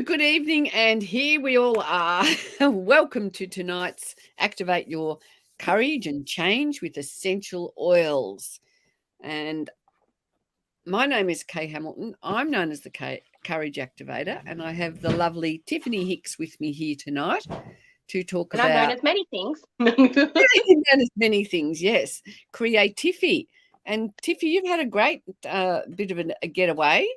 Good evening, and here we all are. Welcome to tonight's Activate Your Courage and Change with Essential Oils. And my name is Kay Hamilton. I'm known as the Courage Activator, and I have the lovely Tiffanie Hicks with me here tonight to talk and about. I'm known as many things. Known as many things, yes. Creativity. And Tiffy, you've had a great bit of a getaway.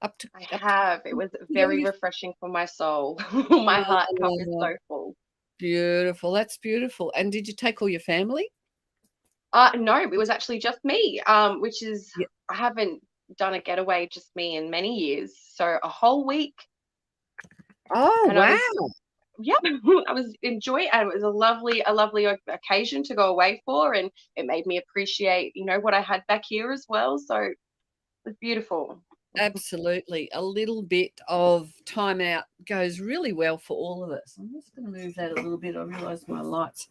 I have. It was very refreshing for my soul. My heart cup is so full. Beautiful. That's beautiful. And did you take all your family? No, it was actually just me, which is, I haven't done a getaway just me in many years. So a whole week. Oh, wow. I was enjoying it. It was a lovely occasion to go away for, and it made me appreciate, what I had back here as well. So it was beautiful. Absolutely. A little bit of time out goes really well for all of us. I'm just going to move that a little bit. I realise my light's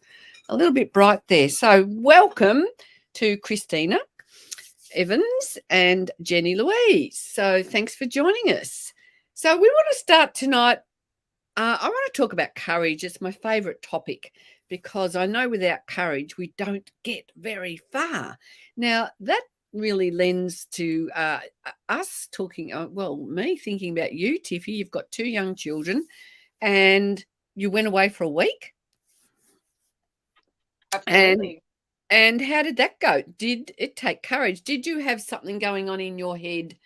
a little bit bright there. So welcome to Christina Evans and Jenny Louise. So thanks for joining us. So we want to start tonight. I want to talk about courage. It's my favourite topic because I know without courage we don't get very far. Now, that really lends to us talking, me thinking about you, Tiffy. You've got 2 young children and you went away for a week. Absolutely. And how did that go? Did it take courage? Did you have something going on in your head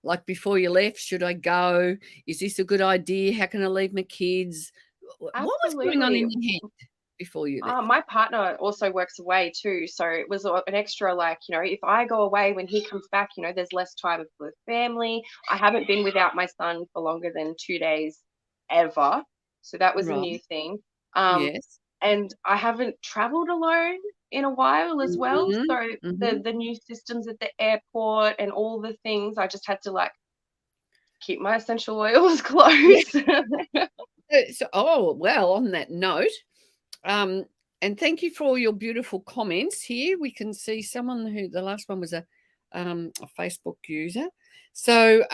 like before you left? Should I go? Is this a good idea? How can I leave my kids? What was going on in your head before you left? My partner also works away too, so it was an extra, if I go away, when he comes back, there's less time for the family. I haven't been without my son for longer than 2 days ever, so that was a new thing. Yes. And I haven't traveled alone in a while as well, so the new systems at the airport and all the things, I just had to keep my essential oils close. So, on that note, and thank you for all your beautiful comments here. We can see someone who the last one was a Facebook user. So,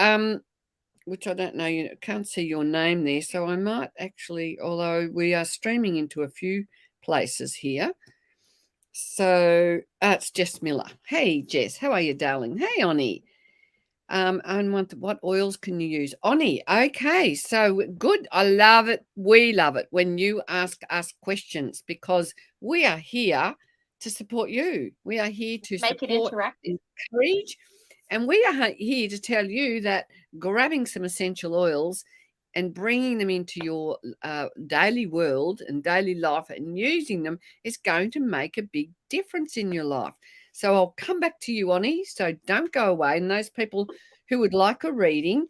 which I don't know, you can't see your name there. So I might actually, although we are streaming into a few places here. So it's Jess Miller. Hey, Jess, how are you, darling? Hey, Oni. And what oils can you use? Oni, okay, so good. I love it. We love it when you ask us questions because we are here to support you. We are here to make it interactive, encourage, and we are here to tell you that grabbing some essential oils and bringing them into your daily world and daily life and using them is going to make a big difference in your life. So I'll come back to you, Oni, so don't go away. And those people who would like a reading,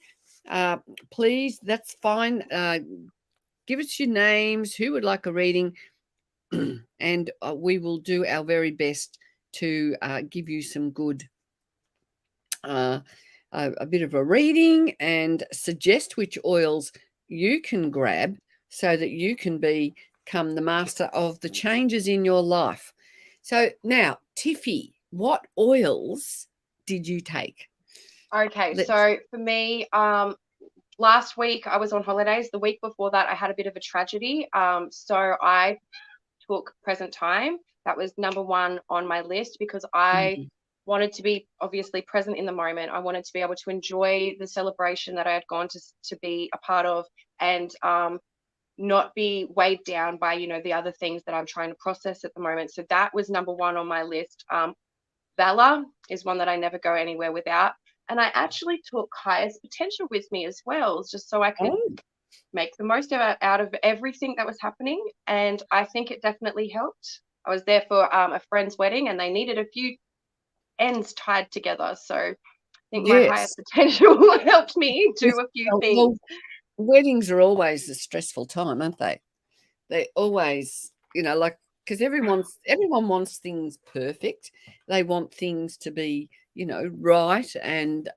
please, that's fine. Give us your names, who would like a reading, and we will do our very best to give you some good, a bit of a reading and suggest which oils you can grab so that you can become the master of the changes in your life. So now, Tiffy, what oils did you take? Okay, so for me, last week I was on holidays. The week before that, I had a bit of a tragedy. So I took Present Time. That was number 1 on my list because I wanted to be obviously present in the moment. I wanted to be able to enjoy the celebration that I had gone to be a part of, and not be weighed down by, the other things that I'm trying to process at the moment. So that was number 1 on my list. Valor is one that I never go anywhere without. And I actually took Highest Potential with me as well, just so I could make the most out of everything that was happening. And I think it definitely helped. I was there for a friend's wedding and they needed a few ends tied together. So I think my Highest Potential helped me do a few things. Well, weddings are always a stressful time, aren't they? They always, because everyone wants things perfect. They want things to be, right, and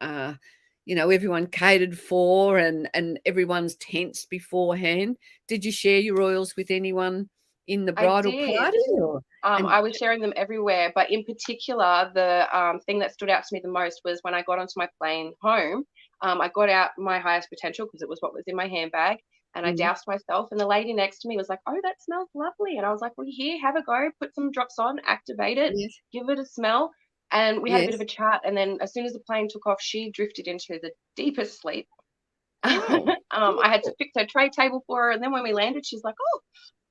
everyone catered for, and everyone's tensed beforehand. Did you share your oils with anyone in the bridal party? I was sharing them everywhere, but in particular, the thing that stood out to me the most was when I got onto my plane home. I got out my highest potential because it was what was in my handbag, and I doused myself. And the lady next to me was like, "Oh, that smells lovely." And I was like, "Well, here, have a go. Put some drops on, activate it, Yes. give it a smell." And we had a bit Yes. of a chat. And then as soon as the plane took off, she drifted into the deepest sleep. Oh, I had to beautiful. fix her tray table for her. And then when we landed, she's like, "Oh,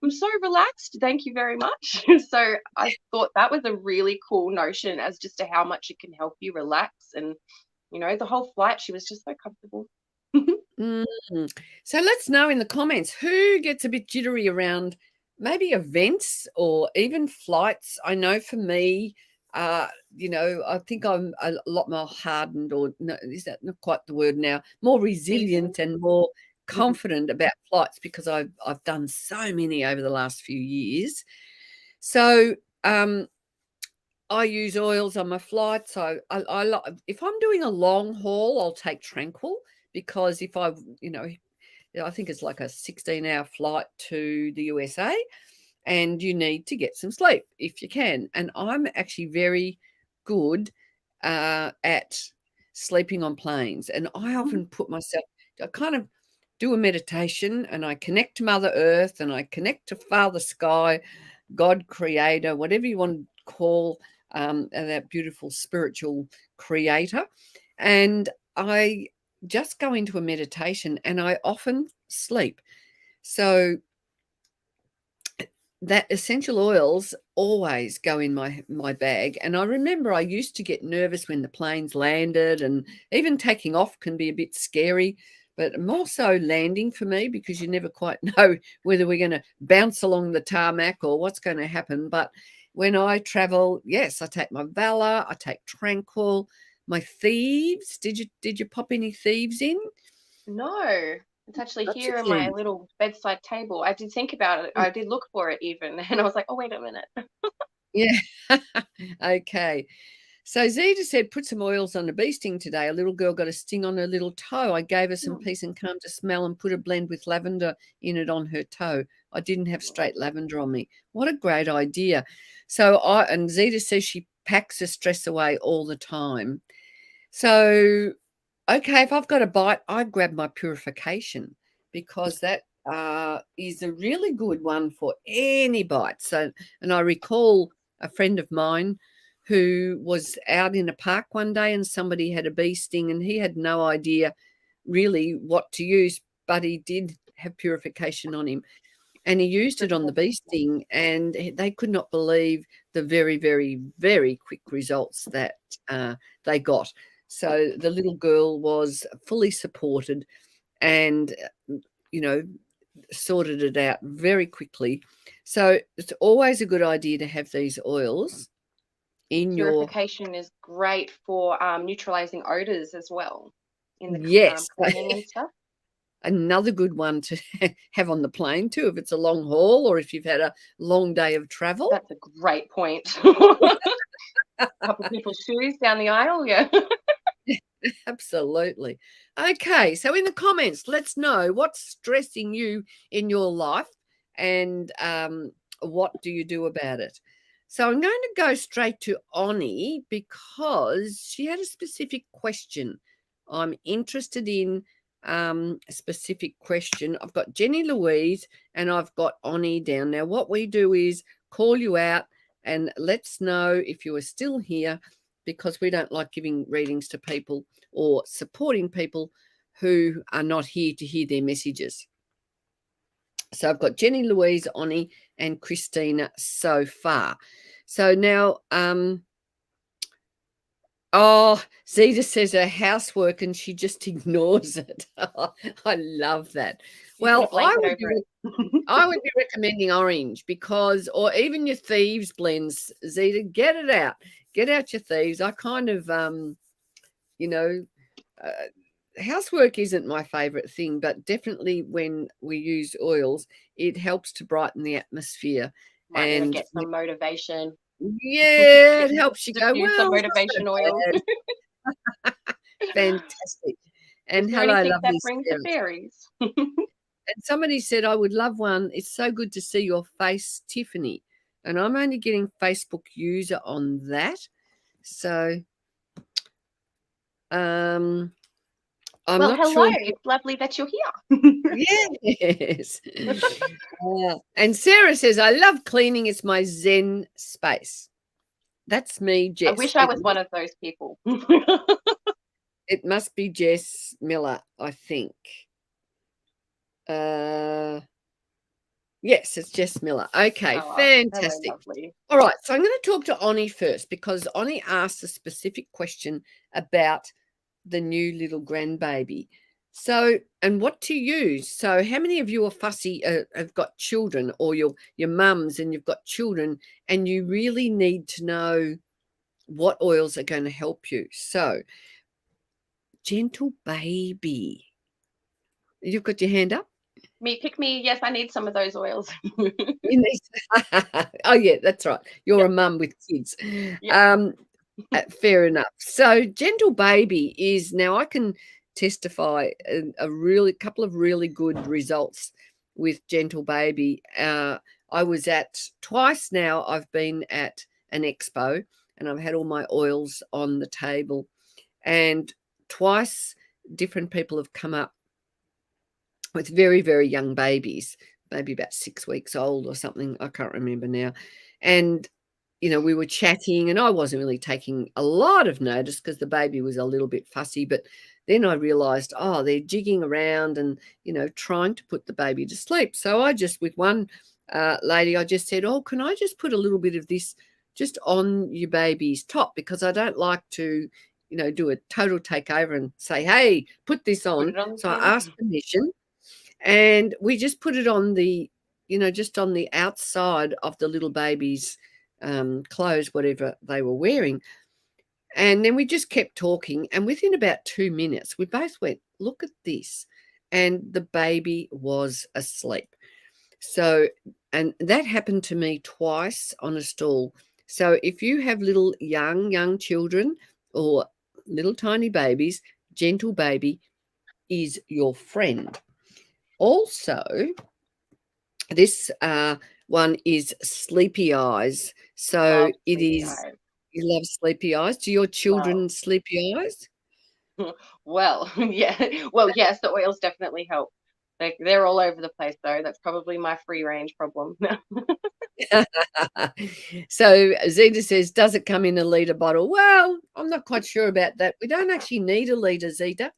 I'm so relaxed. Thank you very much." So I thought that was a really cool notion as just to how much it can help you relax. And, the whole flight, she was just so comfortable. Mm. So let's know in the comments who gets a bit jittery around maybe events or even flights. I know for me, I think I'm a lot more hardened, or no, is that not quite the word now? More Season. resilient and more confident about flights because I've done so many over the last few years. So I use oils on my flights. If I'm doing a long haul, I'll take Tranquil, because if I think it's like a 16-hour flight to the USA, and you need to get some sleep if you can. And I'm actually very good at sleeping on planes. And I often I kind of do a meditation, and I connect to Mother Earth, and I connect to Father Sky, God Creator, whatever you want to call that beautiful spiritual creator. And I just go into a meditation, and I often sleep. So that essential oils always go in my bag. And I remember I used to get nervous when the planes landed, and even taking off can be a bit scary, but more so landing for me, because you never quite know whether we're going to bounce along the tarmac or what's going to happen. But when I travel, yes, I take my Valor, I take Tranquil, my Thieves. Did you pop any Thieves in? No, it's actually That's here in my again. little bedside table. I did think about it. I did look for it even, and I was like, "Oh, wait a minute." Yeah. Okay. So Zeta said, put some oils on a bee sting today. A little girl got a sting on her little toe. I gave her some Hmm. peace and calm to smell and put a blend with lavender in it on her toe. I didn't have straight lavender on me. What a great idea. And Zeta says she packs her stress away all the time. So, okay, if I've got a bite, I grab my purification, because that is a really good one for any bite. So, and I recall a friend of mine who was out in a park one day, and somebody had a bee sting, and he had no idea really what to use, but he did have purification on him, and he used it on the bee sting, and they could not believe the very, very, very quick results that they got. So the little girl was fully supported, and you know sorted it out very quickly. So it's always a good idea to have these oils in your. Purification is great for neutralizing odors as well in the Yes. cleaning and stuff. Another good one to have on the plane too, if it's a long haul or if you've had a long day of travel. That's a great point. A couple people's shoes down the aisle, yeah. Absolutely. Okay, so in the comments, let's know what's stressing you in your life, and what do you do about it. So I'm going to go straight to Oni, because she had a specific question. I'm interested in a specific question. I've got Jenny Louise and I've got Oni down. Now, what we do is call you out and let's know if you are still here, because we don't like giving readings to people or supporting people who are not here to hear their messages. So I've got Jenny Louise, Oni, and Christina so far. So now, Zeta says her housework and she just ignores it. I love that. You put a Well, blanket over it. I would be recommending orange, because, or even your Thieves blends, Zeta, get it out. Get out your Thieves. I kind of, you know, housework isn't my favorite thing, but definitely when we use oils, it helps to brighten the atmosphere. Might need to And get some motivation. yeah, it helps you go, Diffuse some well, it's not so motivation oil. bad. Fantastic. Is And there hello, anything that lovely brings the Sarah. fairies? And somebody said, I would love one. It's so good to see your face, Tiffanie. And I'm only getting Facebook user on that. So I'm Well, not hello. sure. It's lovely that you're here. Yes. And Sarah says, I love cleaning. It's my Zen space. That's me, I Jess. wish I was one of those people. It must be Jess Miller, I think. Yes, it's Jess Miller. Okay, Oh, hello, fantastic. lovely. All right, so I'm going to talk to Oni first because Oni asked a specific question about the new little grandbaby. So, and what to use. So, how many of you are fussy, have got children, or your mums and you've got children, and you really need to know what oils are going to help you? So, gentle baby. You've got your hand up? Pick me. Yes, I need some of those oils. You need oh, yeah, that's right. You're a mum with kids. Yep. Fair enough. So, gentle baby is now I can testify a really couple of really good results with gentle baby. I was at twice now. I've been at an expo and I've had all my oils on the table, and twice different people have come up with very, very young babies, maybe about 6 weeks old or something. I can't remember now. And, we were chatting and I wasn't really taking a lot of notice because the baby was a little bit fussy. But then I realized, oh, they're jigging around and, trying to put the baby to sleep. So I just, with one lady, I just said, oh, can I just put a little bit of this just on your baby's top? Because I don't like to, do a total takeover and say, hey, put this Put on. it on So I again. asked permission. And we just put it on the, just on the outside of the little baby's clothes, whatever they were wearing. And then we just kept talking. And within about 2 minutes, we both went, look at this. And the baby was asleep. So, and that happened to me twice on a stool. So if you have little young children or little tiny babies, gentle baby is your friend. Also, this one is Sleepy Eyes. So Love it sleepy is, eyes. you love Sleepy Eyes. Do your Love. children Sleepy Eyes? Well, yeah. Well, yes, the oils definitely help. They're all over the place, though. That's probably my free range problem. So Zeta says, does it come in a litre bottle? Well, I'm not quite sure about that. We don't actually need a litre, Zeta.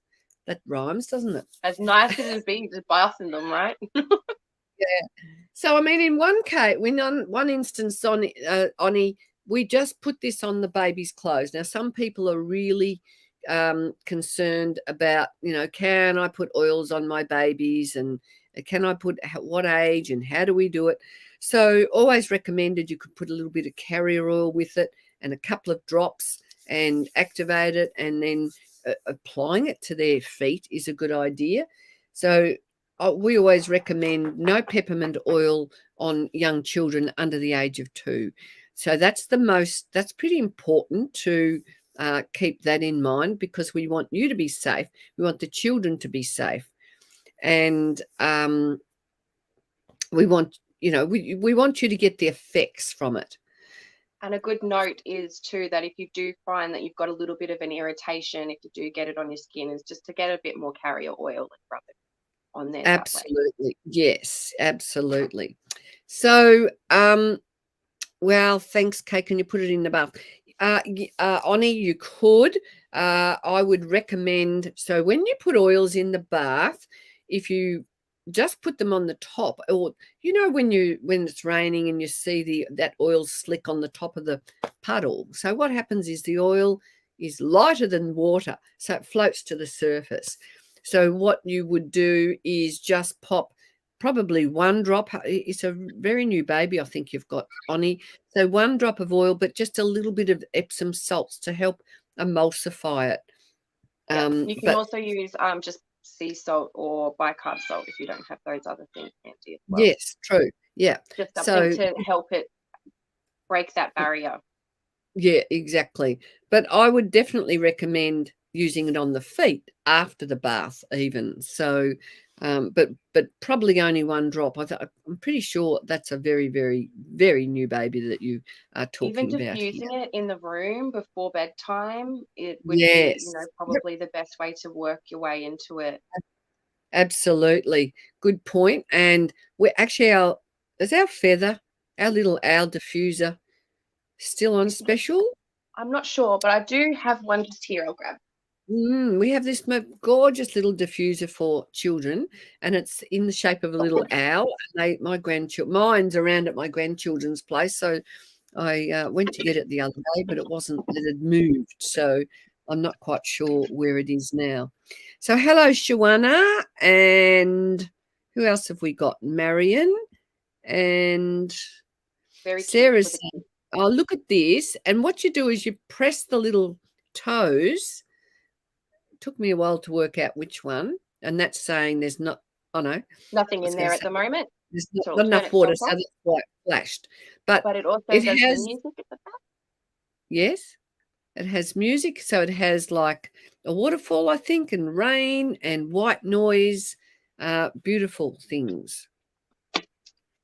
That rhymes, doesn't it? As nice as it'd be, just bath in them, right? Yeah. So, I mean, in one case, on one instance, Oni, we just put this on the baby's clothes. Now, some people are really concerned about, can I put oils on my babies, and can I put what age and how do we do it? So, always recommended you could put a little bit of carrier oil with it and a couple of drops and activate it, and then applying it to their feet is a good idea. So, we always recommend no peppermint oil on young children under the age of 2. So that's pretty important to keep that in mind, because we want you to be safe. We want the children to be safe. And we want, we want you to get the effects from it. And a good note is too that if you do find that you've got a little bit of an irritation, if you do get it on your skin, is just to get a bit more carrier oil and rub it on there that way. Absolutely. Yes, absolutely. So, well, thanks, Kate. Can you put it in the bath? Oni, you could. I would recommend, so when you put oils in the bath, if you just put them on the top, or when it's raining and you see that oil slick on the top of the puddle. So what happens is the oil is lighter than water, so it floats to the surface. So what you would do is just pop probably 1 drop. It's a very new baby, I think you've got, Oni. So 1 drop of oil, but just a little bit of Epsom salts to help emulsify it. You can also use just sea salt or bicarb salt if you don't have those other things handy as well. Yes, true. Yeah. Just something to help it break that barrier. Yeah, exactly. But I would definitely recommend using it on the feet after the bath even. So but probably only one drop. I'm pretty sure that's a very, very, very new baby that you are Even talking about here. diffusing it in the room before bedtime, it would be, Yes. Yep, probably the best way to work your way into it. absolutely. Good point. And we're actually is our feather, our little owl diffuser still on special? I'm not sure, but I do have one just here. I'll grab. We have this gorgeous little diffuser for children, and it's in the shape of a little owl. And mine's around at my grandchildren's place, so I went to get it the other day, but it had moved, so I'm not quite sure where it is now. So hello, Shawana, and who else have we got? Marion and Very cute Sarah for the saying, kids. "Oh, look at this!" And what you do is you press the little toes. Took me a while to work out which one, and that's saying there's not. Oh no, I Nothing was in going to there at say the moment, there's so not we'll turn enough itself water, so off. that's why it flashed. But But it also it does the has, music at the back. yes, it has music, so it has like a waterfall, I think, and rain and white noise, beautiful things.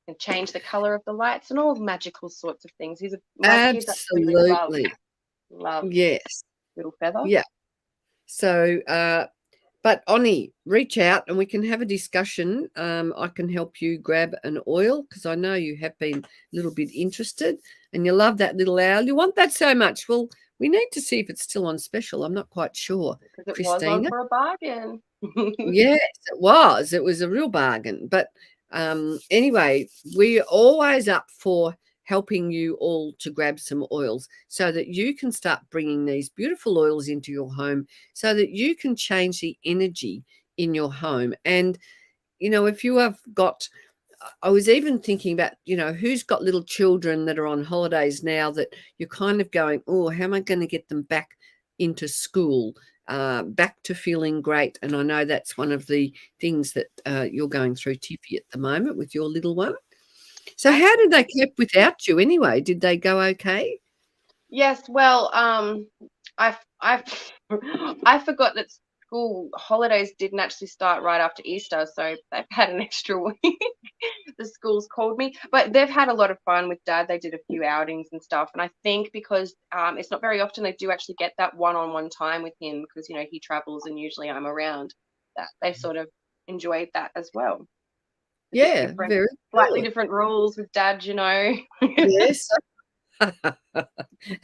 And change the color of the lights and all magical sorts of things. My kids absolutely Absolutely, love yes, little feather. yeah. So, but Oni, reach out and we can have a discussion. I can help you grab an oil because I know you have been a little bit interested and you love that little owl. You want that so much. Well, we need to see if it's still on special. I'm not quite sure. Because it was on Christina? for a bargain. Yes, it was. It was a real bargain. But anyway, we're always up for helping you all to grab some oils so that you can start bringing these beautiful oils into your home so that you can change the energy in your home. And, if you have got, I was even thinking about, who's got little children that are on holidays now that you're kind of going, oh, how am I going to get them back into school, back to feeling great? And I know that's one of the things that you're going through, Tiffy, at the moment with your little one. So how did they cope without you anyway? Did they go okay? Yes, well, I I forgot that school holidays didn't actually start right after Easter, so they've had an extra week. The school's called me, but they've had a lot of fun with Dad. They did a few outings and stuff, and I think because it's not very often they do actually get that one-on-one time with him because he travels and usually I'm around. That they sort of enjoyed that as well. A bit Yeah, different, very slightly good. different rules with Dad. Yes.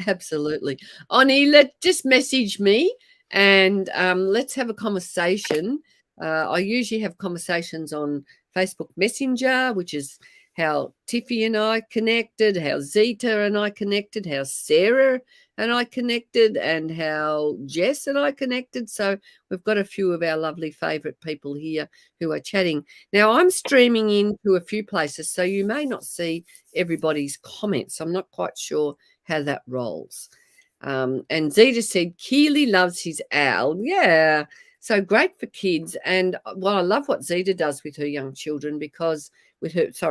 Absolutely. Oni, just message me and let's have a conversation. I usually have conversations on Facebook Messenger, which is how Tiffy and I connected, how Zita and I connected, how Sarah and I connected, and how Jess and I connected. So we've got a few of our lovely favourite people here who are chatting. Now, I'm streaming into a few places, so you may not see everybody's comments. I'm not quite sure how that rolls. And Zita said, Keely loves his owl. Yeah. So great for kids. And I love what Zita does with her young children because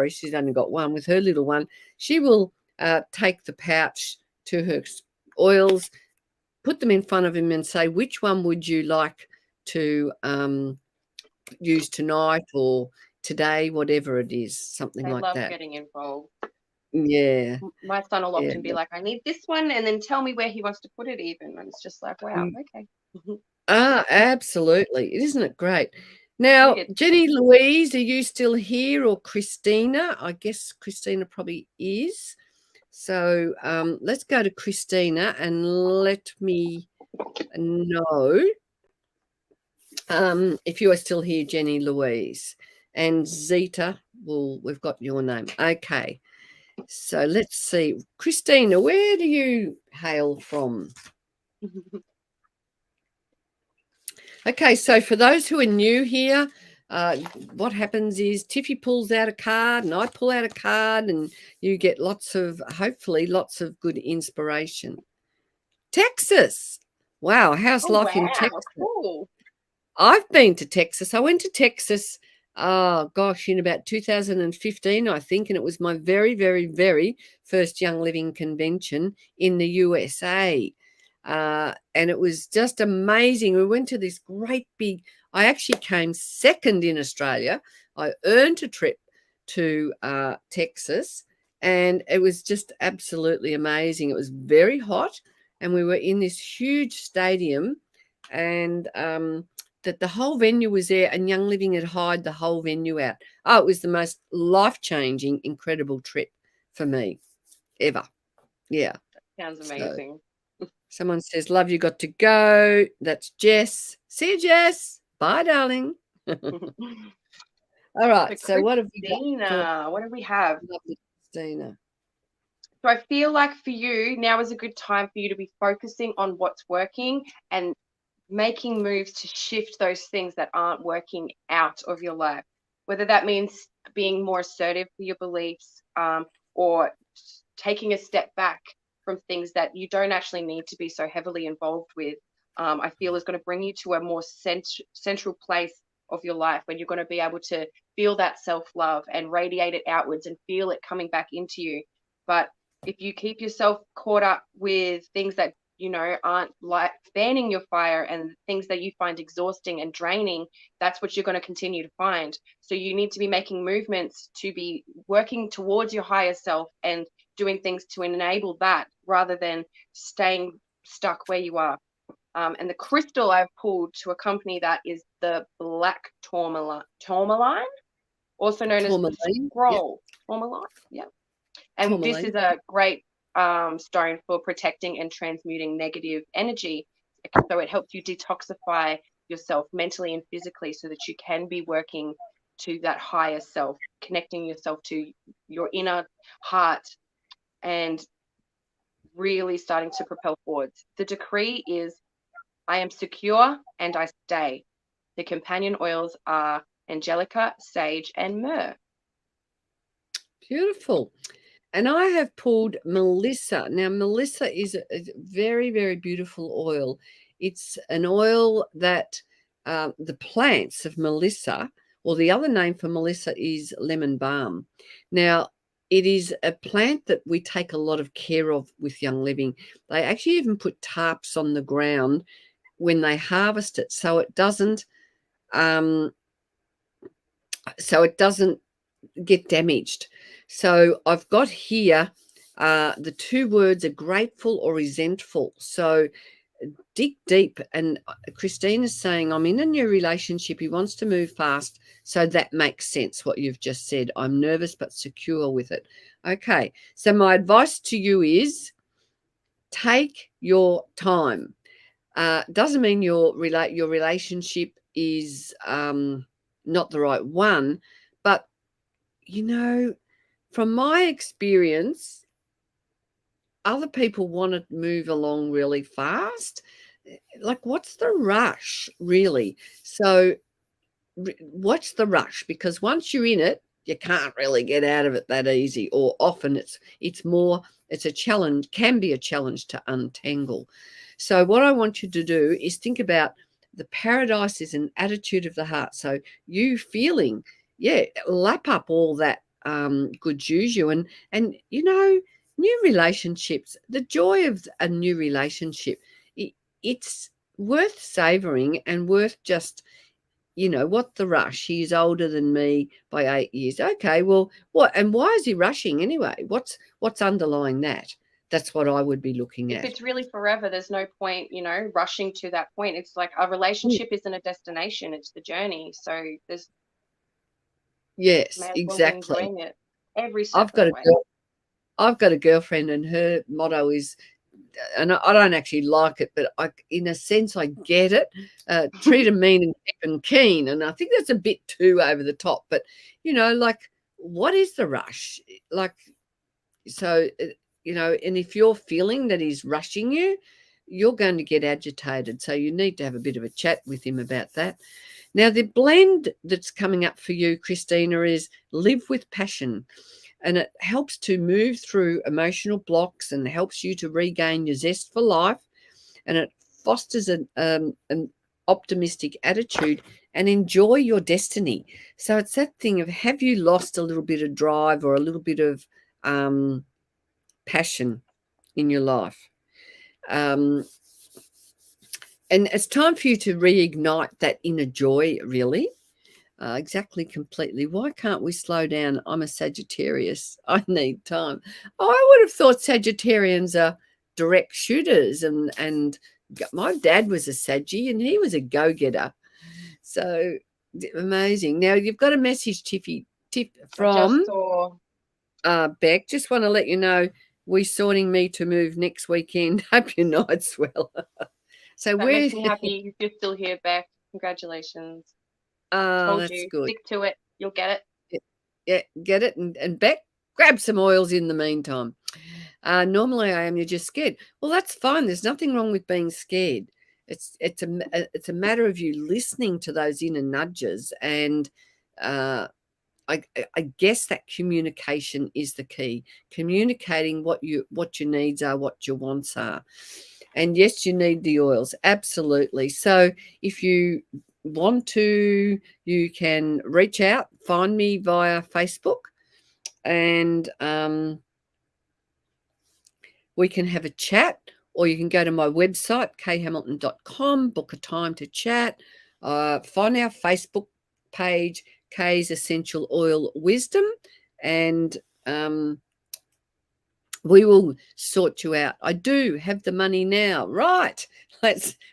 she's only got one. With her little one, she will take the pouch to her oils, put them in front of him and say, which one would you like to use tonight or today, whatever it is, something They like love that. getting involved. Yeah. My son will Yeah. often be like, I need this one, and then tell me where he wants to put it even. And it's just like, wow, okay. Absolutely. Isn't it great? Now, Weird. Jenny Louise, are you still here or Christina? I guess Christina probably is. So let's go to Christina and let me know if you are still here, Jenny Louise. And Zita, we've got your name. Okay. So let's see. Christina, where do you hail from? Okay, so for those who are new here, what happens is Tiffy pulls out a card and I pull out a card and you get hopefully lots of good inspiration. Texas. Wow, how's Oh, life in wow, Texas? cool. I've been to Texas. I went to Texas, in about 2015, I think, and it was my very, very, very first Young Living convention in the USA. And it was just amazing. We went to this great big, I actually came second in Australia. I earned a trip to Texas, and it was just absolutely amazing. It was very hot, and we were in this huge stadium, and that the whole venue was there, and Young Living had hired the whole venue out. Oh, it was the most life-changing, incredible trip for me ever. Yeah. Sounds So amazing. someone says, love you, got to go. That's Jess. See you, Jess. Bye, darling. All right. So what have we got for What do we have? lovely Christina? So I feel like for you, now is a good time for you to be focusing on what's working and making moves to shift those things that aren't working out of your life, whether that means being more assertive for your beliefs, or taking a step back from things that you don't actually need to be so heavily involved with. I feel is going to bring you to a more central place of your life when you're going to be able to feel that self-love and radiate it outwards and feel it coming back into you. But if you keep yourself caught up with things that aren't like fanning your fire and things that you find exhausting and draining, that's what you're going to continue to find. So you need to be making movements to be working towards your higher self and doing things to enable that rather than staying stuck where you are. And the crystal I've pulled to accompany that is the black tourmaline, also known as the Tourmaline. scroll. Tourmaline, yeah. And this Tourmaline. is a great stone for protecting and transmuting negative energy. So it helps you detoxify yourself mentally and physically so that you can be working to that higher self, connecting yourself to your inner heart and really starting to propel forwards. The decree is, I am secure and I stay. The companion oils are angelica, sage, and myrrh. Beautiful. And I have pulled Melissa. Now, Melissa is a very, very beautiful oil. It's an oil that the plants of Melissa, or the other name for Melissa is lemon balm. Now, it is a plant that we take a lot of care of with Young Living. They actually even put tarps on the ground when they harvest it, so it doesn't get damaged. So I've got here the two words are grateful or resentful. So dig deep. And Christina's saying, I'm in a new relationship. He wants to move fast. So that makes sense, what you've just said. I'm nervous but secure with it. Okay. So my advice to you is take your time. Doesn't mean your relationship is not the right one, but from my experience, other people want to move along really fast. Like, what's the rush, really? So, what's the rush? Because once you're in it, you can't really get out of it that easy. Or often it's a challenge, can be a challenge to untangle. So, what I want you to do is think about the paradise is an attitude of the heart. So, you feeling, lap up all that good juju, and new relationships, the joy of a new relationship, it's worth savoring and worth just, what the rush? He's older than me by 8 years. Okay, well, what, and why is he rushing anyway? What's underlying that? That's what I would be looking If at. it's really forever, there's no point, rushing to that point. It's like a relationship isn't a destination, it's the journey. So there's Yes, may as well be exactly. enjoying it every step I've of the got a way. girl, I've got a girlfriend, and her motto is, and I don't actually like it, but in a sense, I get it. Treat them mean and keep them keen, and I think that's a bit too over the top. But like, what is the rush? Like, so and if you're feeling that he's rushing you, you're going to get agitated. So you need to have a bit of a chat with him about that. Now, the blend that's coming up for you, Christina, is live with passion. And it helps to move through emotional blocks and helps you to regain your zest for life. And it fosters an optimistic attitude and enjoy your destiny. So it's that thing of, have you lost a little bit of drive or a little bit of passion in your life? And it's time for you to reignite that inner joy, really. Exactly, completely. Why can't we slow down? I'm a Sagittarius. I need time. Oh, I would have thought Sagittarians are direct shooters, and my dad was a Saggy, and he was a go-getter. So amazing. Now you've got a message, Tiff, I just from saw. Beck. Just want to let you know we're sorting me to move next weekend. Hope your night's well. So That we're makes me happy if you're still here, Beck. Congratulations. oh, Told that's you. good. Stick to it. You'll get it. Yeah, get it, and Beck, grab some oils in the meantime. Normally I am, you're just scared. Well, that's fine. There's nothing wrong with being scared. It's a matter of you listening to those inner nudges, and uh, I guess that communication is the key. Communicating what your needs are, what your wants are. And yes, you need the oils, absolutely. So if you want to, you can reach out, find me via Facebook, and we can have a chat, or you can go to my website, khamilton.com, book a time to chat, find our Facebook page, K's Essential Oil Wisdom, and we will sort you out. I do have the money now. Right.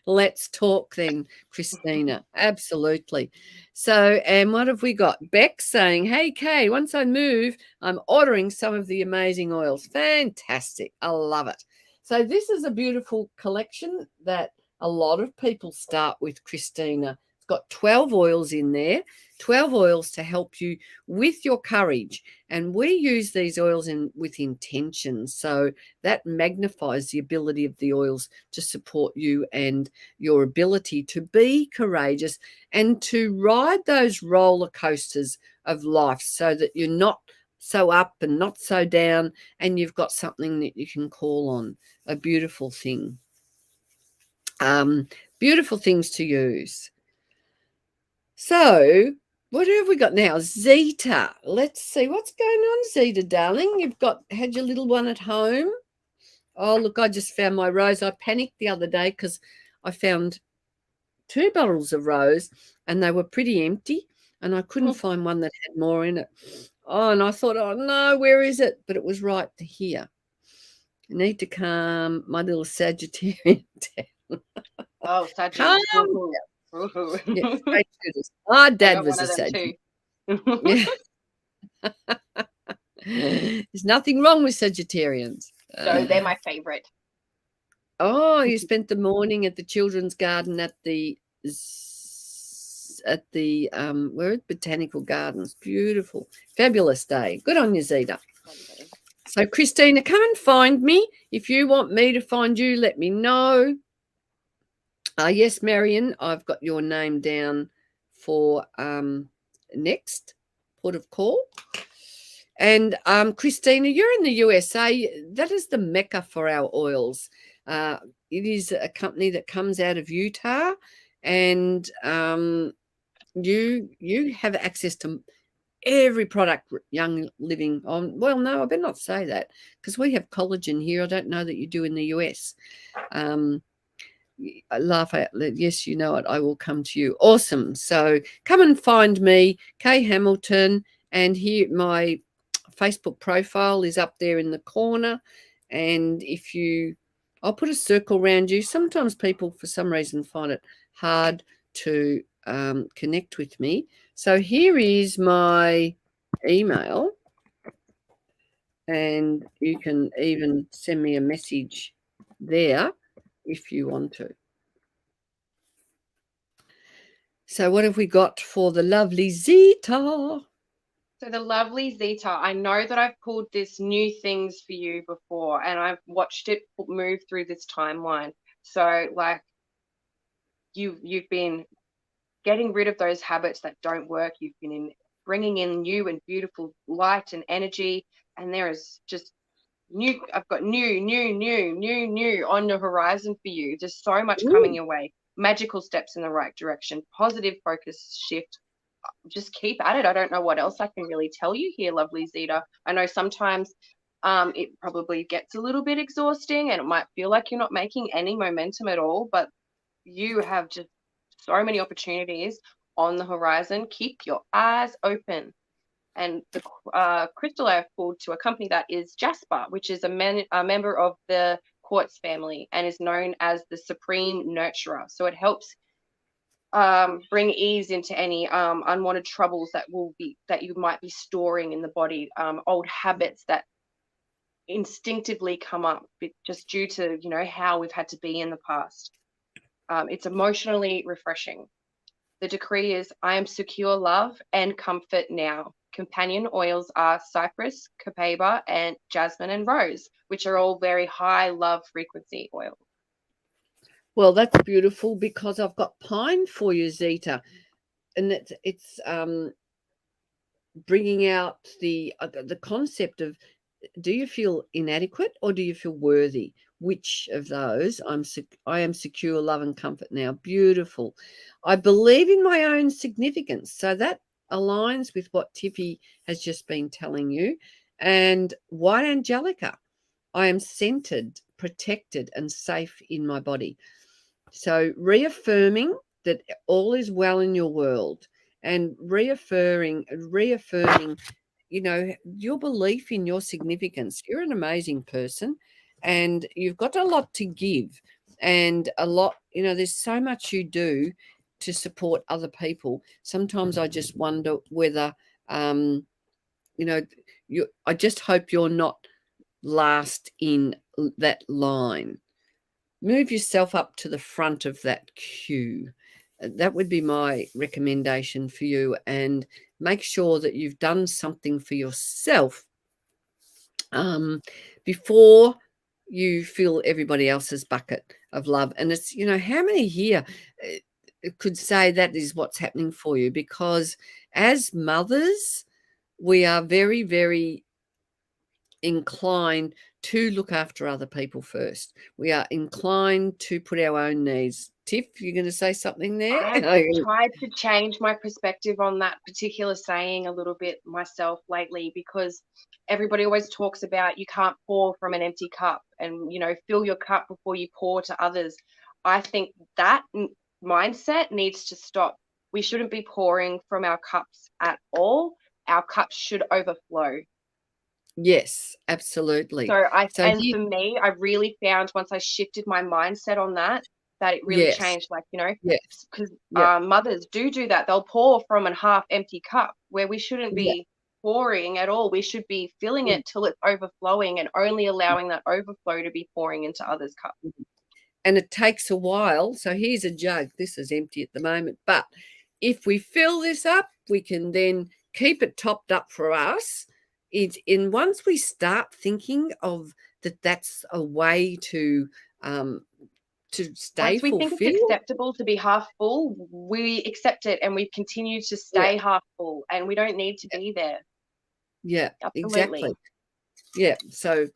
Let's talk then, Christina. Absolutely. So, and what have we got? Beck saying, "Hey Kay, once I move, I'm ordering some of the amazing oils." Fantastic. I love it. So this is a beautiful collection that a lot of people start with, Christina. It's got 12 oils in there, 12 oils to help you with your courage. And we use these oils with intention. So that magnifies the ability of the oils to support you and your ability to be courageous and to ride those roller coasters of life, so that you're not so up and not so down, and you've got something that you can call on. A beautiful thing. Beautiful things to use. So what have we got now? Zeta. Let's see what's going on, Zeta, darling. You've had your little one at home. Oh, look, I just found my rose. I panicked the other day because I found 2 bottles of rose and they were pretty empty, and I couldn't find one that had more in it. Oh, and I thought, oh no, where is it? But it was right here. I need to calm my little Sagittarian down. Oh, Calm Saggies. down. Woohoo. Yes, straight shooters. My I dad got was one a of them Saggy. too. Yeah. There's nothing wrong with Sagittarians. No, they're my favorite. Oh, you spent the morning at the children's garden at the where Botanical Gardens. Beautiful, fabulous day. Good on you, Zeta. So, Christina, come and find me. If you want me to find you, let me know. Yes, Marion, I've got your name down for next port of call. And Christina, you're in the USA. That is the mecca for our oils. It is a company that comes out of Utah, and you have access to every product Young Living on. Well, no, I better not say that, because we have collagen here. I don't know that you do in the US. I laugh at it. Yes, you know it. I will come to you. Awesome. So come and find me, Kay Hamilton, and here my Facebook profile is up there in the corner. And I'll put a circle around you. Sometimes people, for some reason, find it hard to connect with me. So here is my email, and you can even send me a message there if you want to. So what have we got for the lovely Zeta? So the lovely Zeta, I know that I've pulled this new things for you before, and I've watched it move through this timeline. So like you've been getting rid of those habits that don't work. You've been bringing in new and beautiful light and energy, and there is just new. I've got new on the horizon for you. Just so much coming Ooh. your way. Magical steps in the right direction. Positive focus shift. Just keep at it. I don't know what else I can really tell you here, lovely Zeta. I know sometimes it probably gets a little bit exhausting and it might feel like you're not making any momentum at all, but you have just so many opportunities on the horizon. Keep your eyes open. And the crystal I have pulled to accompany that is jasper, which is a member of the quartz family and is known as the supreme nurturer. So it helps bring ease into any unwanted troubles that you might be storing in the body, old habits that instinctively come up just due to how we've had to be in the past. It's emotionally refreshing. The decree is, I am secure, love, and comfort now. Companion oils are cypress, copaiba, and jasmine and rose, which are all very high love frequency oils. Well, that's beautiful, because I've got pine for you, Zita, and it's bringing out the concept of, do you feel inadequate or do you feel worthy? Which of those? I am secure, love, and comfort now. Beautiful. I believe in my own significance. So that aligns with what Tiffy has just been telling you. And white angelica, I am centered, protected, and safe in my body. So reaffirming that all is well in your world, and reaffirming your belief in your significance. You're an amazing person, and you've got a lot to give, and a lot, there's so much you do to support other people. Sometimes I just wonder whether, I just hope you're not last in that line. Move yourself up to the front of that queue. That would be my recommendation for you, and make sure that you've done something for yourself before you fill everybody else's bucket of love. And it's, how many here could say that is what's happening for you? Because as mothers, we are very, very inclined to look after other people first. We are inclined to put our own needs. Tiff, you're going to say something there? I've tried to change my perspective on that particular saying a little bit myself lately, because everybody always talks about you can't pour from an empty cup, and fill your cup before you pour to others. I think that mindset needs to stop. We shouldn't be pouring from our cups at all. Our cups should overflow. Yes, absolutely. For me, I really found, once I shifted my mindset on that it really changed. Because mothers do that. They'll pour from a half empty cup, where we shouldn't be pouring at all. We should be filling it till it's overflowing, and only allowing that overflow to be pouring into others' cups. And it takes a while. So here's a jug. This is empty at the moment, but if we fill this up, we can then keep it topped up for us. Once we start thinking of that's a way to stay Once we fulfilled. think it's acceptable to be half full, we accept it, and we continue to stay half full, and we don't need to be there. Yeah, absolutely. Exactly. Yeah, so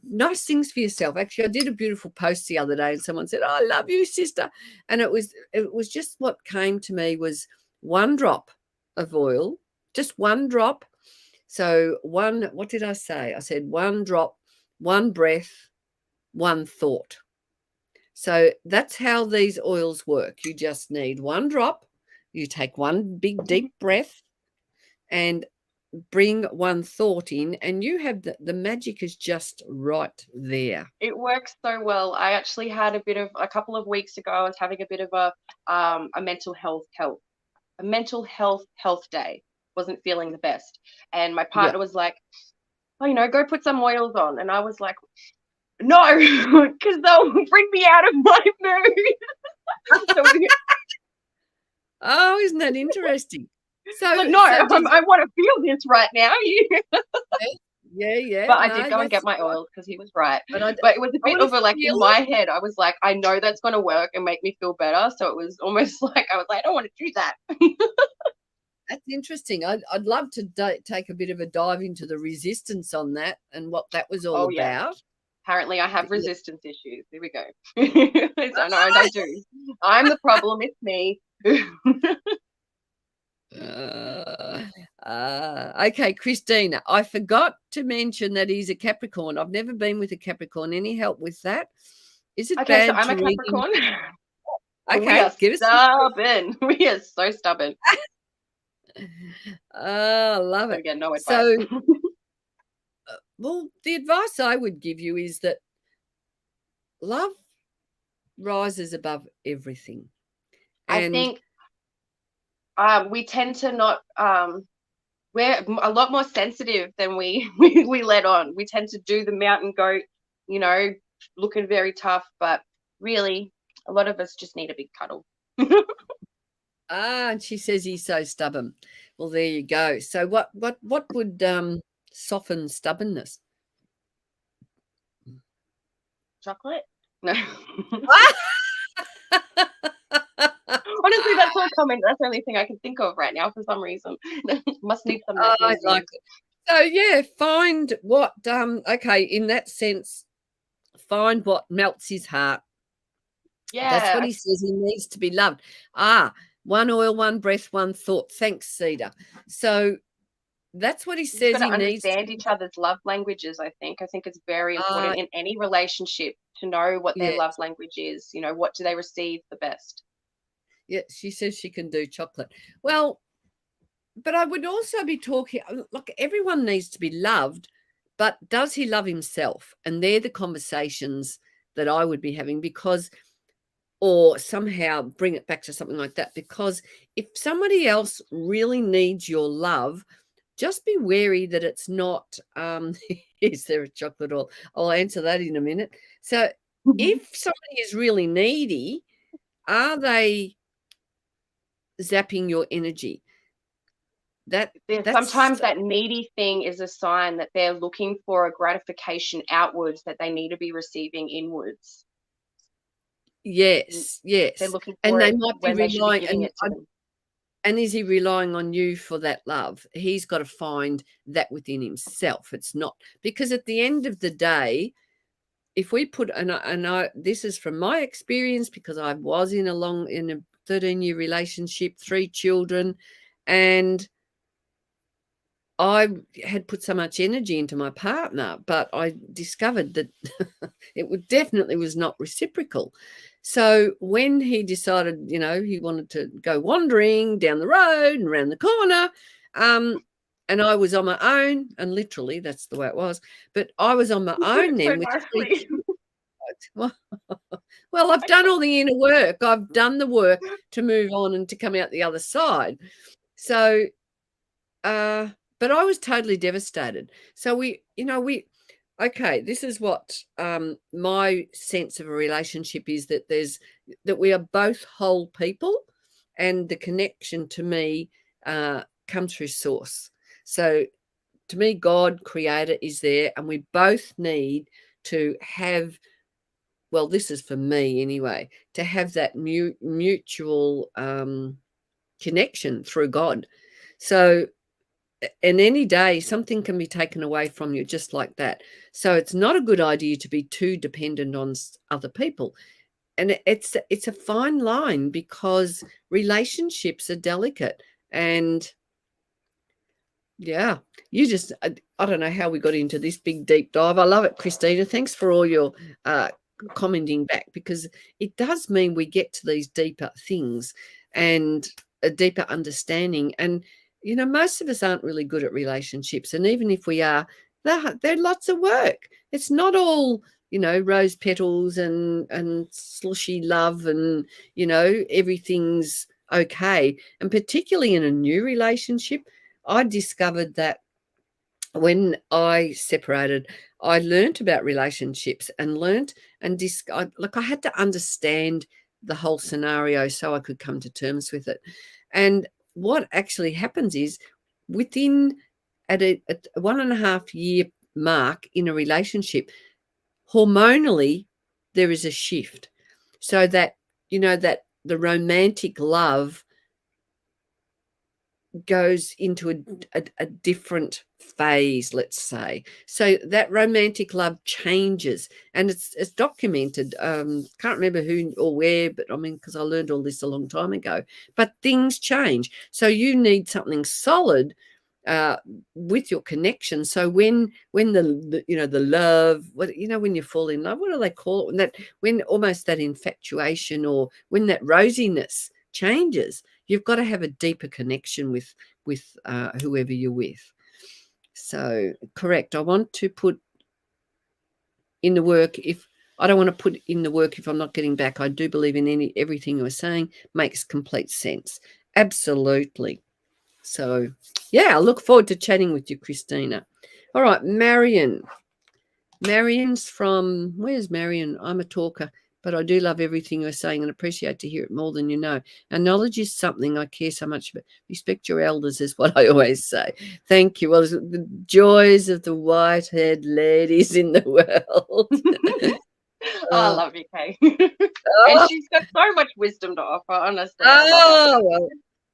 nice things for yourself. Actually, I did a beautiful post the other day, and someone said, "I love you, sister," and it was just what came to me was one drop of oil, just one drop. So what did I say? I said one drop, one breath, one thought. So that's how these oils work. You just need one drop. You take one big deep breath and bring one thought in, and you have the magic is just right there. It works so well. I actually had a couple of weeks ago, I was having a bit of a mental health day. Wasn't feeling the best, and my partner was like, "Oh, go put some oils on," and I was like, "No, because they'll bring me out of my mood." Oh, isn't that interesting? So no, I want to feel this right now. Yeah. But I did go and get my oils, because he was right. But it was a bit of in my head, I was like, I know that's going to work and make me feel better. So it was almost like I was like, I don't want to do that. That's interesting. I'd love to take a bit of a dive into the resistance on that and what that was all about. Apparently, I have resistance issues. Here we go. So no, I do. I'm the problem. It's me. Okay, Christina, I forgot to mention that he's a Capricorn. I've never been with a Capricorn. Any help with that? Is it bad? So I'm a Capricorn. We are give us stubborn. We are so stubborn. I love it. Again, no advice. So, well, the advice I would give you is that love rises above everything. I And think we tend to not we're a lot more sensitive than we let on. We tend to do the mountain goat, looking very tough, but really a lot of us just need a big cuddle. and she says he's so stubborn. Well, there you go. So what would soften stubbornness? Chocolate? No. Honestly, that's all comment. That's the only thing I can think of right now for some reason. Must need some I magnesium. like it. So yeah, find what okay, in that sense, find what melts his heart. Yeah. That's what he says. He needs to be loved. One oil, one breath, one thought. Thanks, Cedar. So that's what he says. You've got He to needs understand each other's love languages, I think. I think it's very important in any relationship to know what their yes. love language is. What do they receive the best? Yeah, she says she can do chocolate. Well, but I would also be talking, look, everyone needs to be loved, but does he love himself? And they're the conversations that I would be having, because, or somehow bring it back to something like that, because if somebody else really needs your love, just be wary that it's not, is there a chocolate oil? I'll answer that in a minute. So if somebody is really needy, are they zapping your energy? Sometimes that needy thing is a sign that they're looking for a gratification outwards that they need to be receiving inwards. Yes. They're looking for And they it might be when they should be relying, giving it to them. and is he relying on you for that love? He's got to find that within himself. It's not, because at the end of the day, if we put, this is from my experience, because I was in a 13-year relationship, 3 children, and I had put so much energy into my partner, but I discovered that it definitely was not reciprocal. So when he decided, he wanted to go wandering down the road and around the corner, and I was on my own, and literally that's the way it was, but I was on my own then with 3 children. Well, I've done all the inner work. I've done the work to move on and to come out the other side. So, but I was totally devastated. So okay, this is what my sense of a relationship is, that we are both whole people, and the connection to me comes through source. So to me, God, creator, is there, and we both need to have, well, this is for me anyway, to have that mutual connection through God. So and any day something can be taken away from you just like that. So it's not a good idea to be too dependent on other people. And it's a fine line, because relationships are delicate. And yeah, I don't know how we got into this big deep dive. I love it, Christina. Thanks for all your commenting back, because it does mean we get to these deeper things and a deeper understanding. And most of us aren't really good at relationships, and even if we are, they're lots of work. It's not all rose petals and slushy love, and everything's okay. And particularly in a new relationship, I discovered that when I separated, I learnt about relationships and I had to understand the whole scenario so I could come to terms with it. And what actually happens is, within at a 1.5 year mark in a relationship, hormonally there is a shift, so that that the romantic love goes into a different phase, let's say. So that romantic love changes, and it's documented. Can't remember who or where, but I mean, because I learned all this a long time ago. But things change, so you need something solid with your connection. So when the the love, what when you fall in love, what do they call it? When almost that infatuation, or when that rosiness changes, you've got to have a deeper connection with whoever you're with. So correct. I want to put in the work if I don't want to put in the work if I'm not getting back. I do believe in everything you were saying makes complete sense. Absolutely. So, yeah, I look forward to chatting with you, Christina. All right, Marion. Marion's from, where's Marion? I'm a talker, but I do love everything you're saying and appreciate to hear it more than you know. And knowledge is something I care so much about. Respect your elders is what I always say. Thank you. Well, the joys of the white-haired ladies in the world. I love you, Kay. And she's got so much wisdom to offer, honestly. I love her. Well,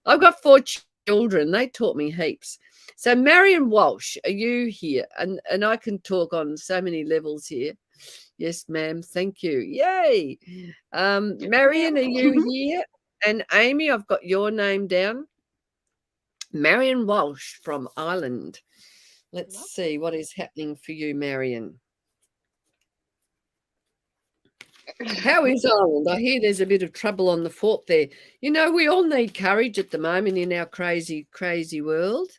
I've got 4 children. They taught me heaps. So, Marion Walsh, are you here? And I can talk on so many levels here. Yes, ma'am. Thank you. Yay. Marion, are you here? And Amy, I've got your name down. Marion Walsh from Ireland. Let's see what is happening for you, Marion. How is Ireland? I hear there's a bit of trouble on the fort there. We all need courage at the moment in our crazy, crazy world.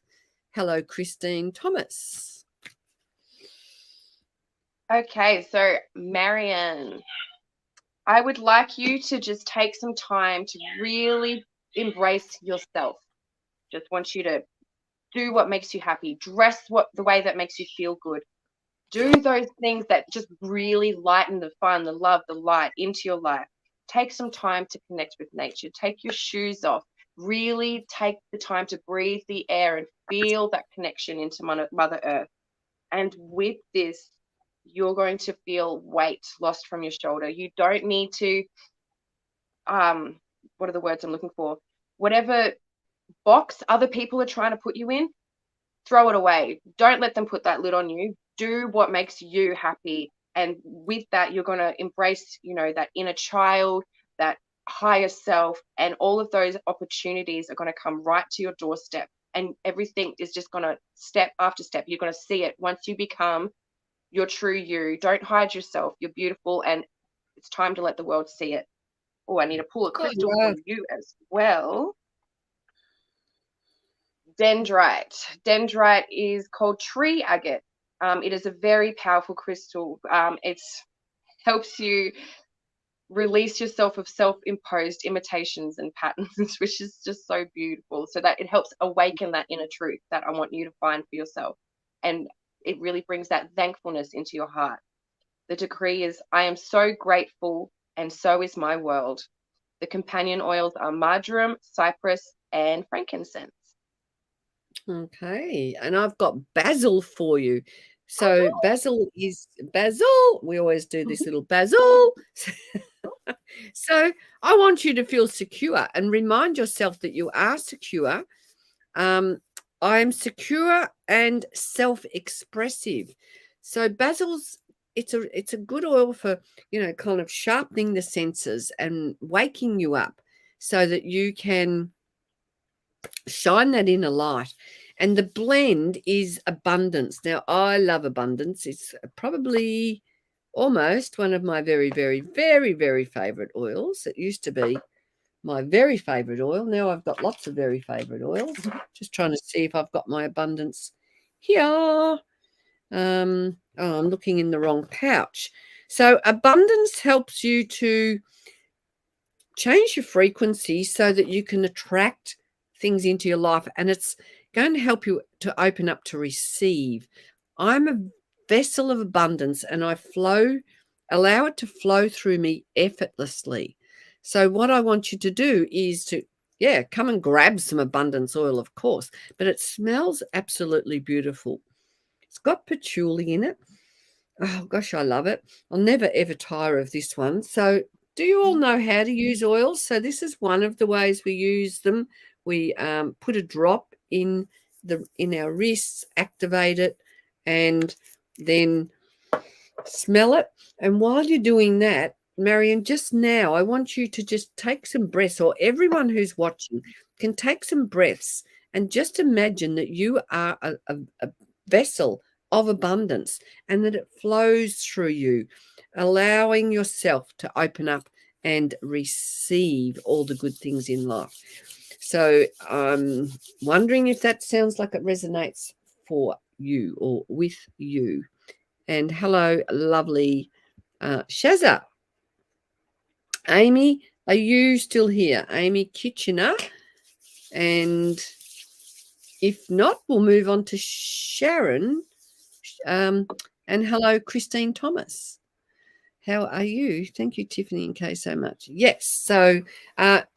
Hello, Christine Thomas. Okay, so Marion, I would like you to just take some time to really embrace yourself. Just want you to do what makes you happy, dress the way that makes you feel good. Do those things that just really lighten the fun, the love, the light into your life. Take some time to connect with nature. Take your shoes off. Really take the time to breathe the air and feel that connection into Mother Earth. And with this, you're going to feel weight lost from your shoulder. You don't need to, what are the words I'm looking for? Whatever box other people are trying to put you in, throw it away. Don't let them put that lid on you. Do what makes you happy. And with that, you're going to embrace, that inner child, that higher self, and all of those opportunities are going to come right to your doorstep. And everything is just going to, step after step, you're going to see it once you become your true you. Don't hide yourself. You're beautiful, and it's time to let the world see it. Oh, I need to pull a crystal for you as well. Dendrite. Dendrite is called tree agate. It is a very powerful crystal. It helps you release yourself of self-imposed imitations and patterns, which is just so beautiful. So that it helps awaken that inner truth that I want you to find for yourself. And it really brings that thankfulness into your heart. The decree is, I am so grateful, and so is my world. The companion oils are marjoram, cypress, and frankincense. Okay, and I've got basil for you. So basil is basil. We always do this little basil. So I want you to feel secure and remind yourself that you are secure. I am secure and self-expressive. So basil's it's a good oil for kind of sharpening the senses and waking you up so that you can shine that inner light. And the blend is abundance. Now, I love abundance. It's probably almost one of my very, very, very, very favorite oils. It used to be my very favorite oil. Now I've got lots of very favorite oils. Just trying to see if I've got my abundance here. I'm looking in the wrong pouch. So abundance helps you to change your frequency so that you can attract things into your life, and it's going to help you to open up to receive. I'm a vessel of abundance, and I allow it to flow through me effortlessly. So what I want you to do is to come and grab some abundance oil, of course, but it smells absolutely beautiful. It's got patchouli in it. Oh gosh, I love it. I'll never ever tire of this one. So do you all know how to use oils? So this is one of the ways we use them. We put a drop in our wrists, activate it, and then smell it. And while you're doing that, Marion, just now, I want you to just take some breaths, or everyone who's watching can take some breaths and just imagine that you are a vessel of abundance and that it flows through you, allowing yourself to open up and receive all the good things in life. So I'm wondering if that sounds like it resonates for you or with you. And hello, lovely Shazza. Amy, are you still here? Amy Kitchener. And if not, we'll move on to Sharon. And hello, Christine Thomas. How are you? Thank you, Tiffany and Kay, so much. Yes. So,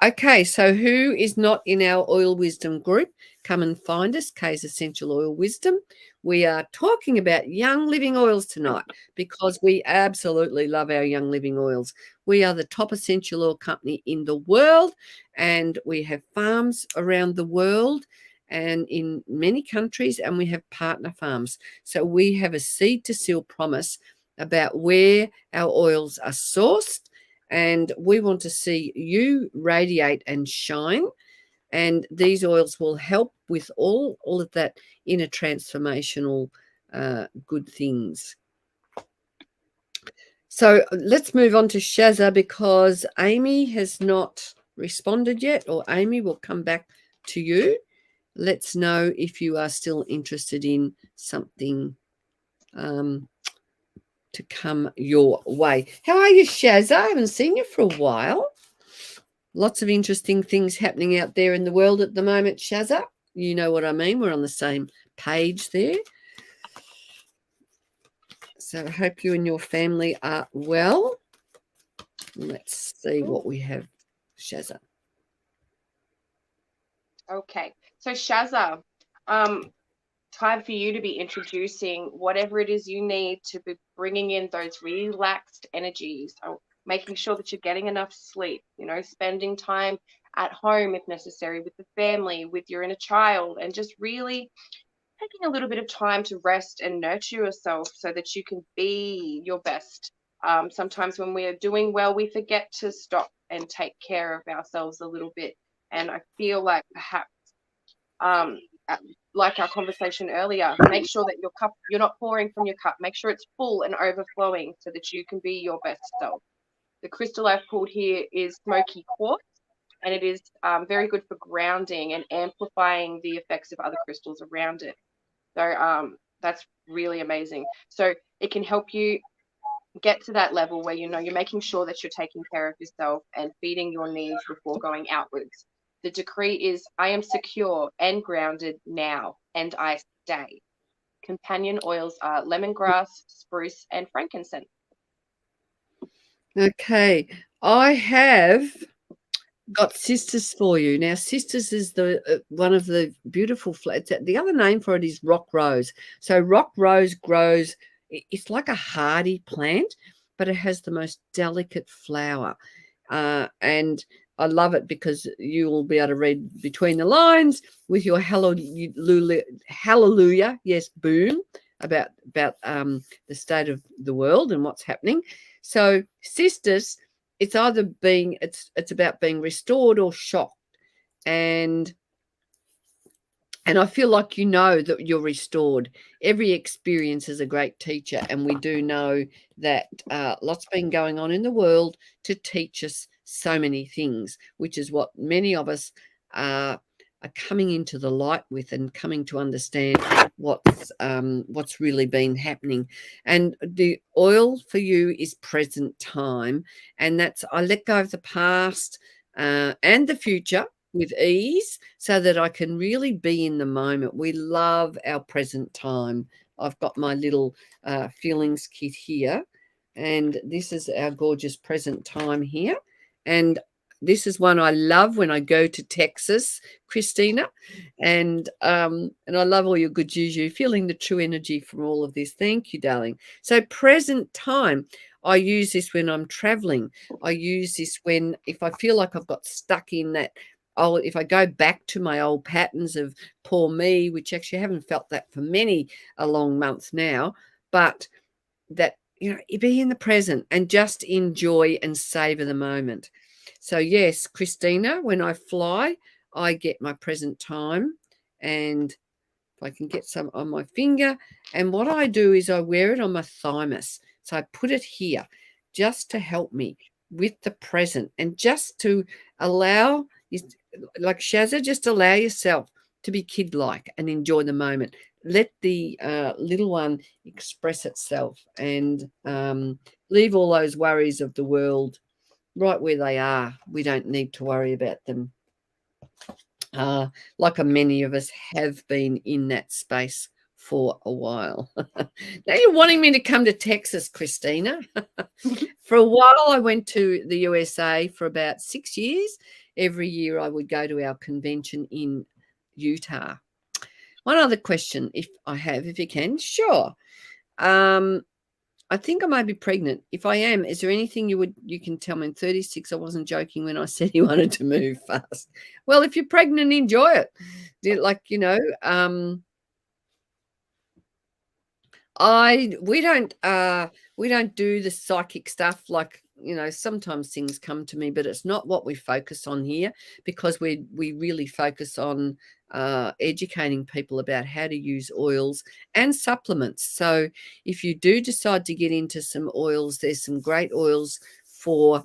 okay. So who is not in our Oil Wisdom group? Come and find us, Kay's Essential Oil Wisdom. We are talking about young living oils tonight because we absolutely love our young living oils. We are the top essential oil company in the world, and we have farms around the world and in many countries, and we have partner farms. So we have a seed to seal promise about where our oils are sourced, and we want to see you radiate and shine, and these oils will help with all of that inner transformational good things. So let's move on to Shazza because Amy has not responded yet, or Amy will come back to you. Let's know if you are still interested in something to come your way. How are you, Shazza? I haven't seen you for a while. Lots of interesting things happening out there in the world at the moment, Shazza. You know what I mean. We're on the same page there. So I hope you and your family are well. Let's see what we have, Shazza. Okay. So Shazza, time for you to be introducing whatever it is you need to be bringing in those relaxed energies, making sure that you're getting enough sleep, spending time at home if necessary with the family, with your inner child, and just really taking a little bit of time to rest and nurture yourself so that you can be your best. Sometimes when we are doing well, we forget to stop and take care of ourselves a little bit. And I feel like perhaps like our conversation earlier, make sure that your cup, you're not pouring from your cup. Make sure it's full and overflowing so that you can be your best self. The crystal I've pulled here is smoky quartz, and it is very good for grounding and amplifying the effects of other crystals around it. So that's really amazing. So it can help you get to that level where you're making sure that you're taking care of yourself and feeding your needs before going outwards. The decree is, I am secure and grounded now, and I stay. Companion oils are lemongrass, spruce, and frankincense. Okay, I have got Sisters for you. Now, Sisters is the one of the beautiful flowers. The other name for it is rock rose. So rock rose grows, it's like a hardy plant, but it has the most delicate flower. And I love it because you will be able to read between the lines with your hallelujah, yes, boom, about the state of the world and what's happening. So, Sisters, it's either it's about being restored or shocked, and I feel like that you're restored. Every experience is a great teacher, and we do know that lots been going on in the world to teach us so many things, which is what many of us are coming into the light with and coming to understand what's really been happening. And the oil for you is present time, and that's I let go of the past and the future with ease so that I can really be in the moment. We love our present time. I've got my little feelings kit here, and this is our gorgeous present time here. And this is one I love when I go to Texas, Christina, and I love all your good juju, feeling the true energy from all of this. Thank you, darling. So present time, I use this when I'm traveling. I use this if I feel like I've got stuck in that. If I go back to my old patterns of poor me, which actually I haven't felt that for many a long month now, but that be in the present and just enjoy and savor the moment. So yes, Christina, when I fly, I get my present time, and if I can get some on my finger, and what I do is I wear it on my thymus. So I put it here just to help me with the present and just to allow, like Shazza, just allow yourself to be kid-like and enjoy the moment. Let the little one express itself, and leave all those worries of the world right where they are. We don't need to worry about them, like many of us have been in that space for a while. Now you're wanting me to come to Texas, Christina. For a while, I went to the USA for about 6 years. Every year I would go to our convention in Utah. One other question, if you can. Sure. I think I might be pregnant. If I am, is there anything you can tell me? In 36, I wasn't joking when I said he wanted to move fast. Well, if you're pregnant, enjoy it. We don't do the psychic stuff. Like, sometimes things come to me, but it's not what we focus on here, because we really focus on educating people about how to use oils and supplements. So if you do decide to get into some oils, there's some great oils for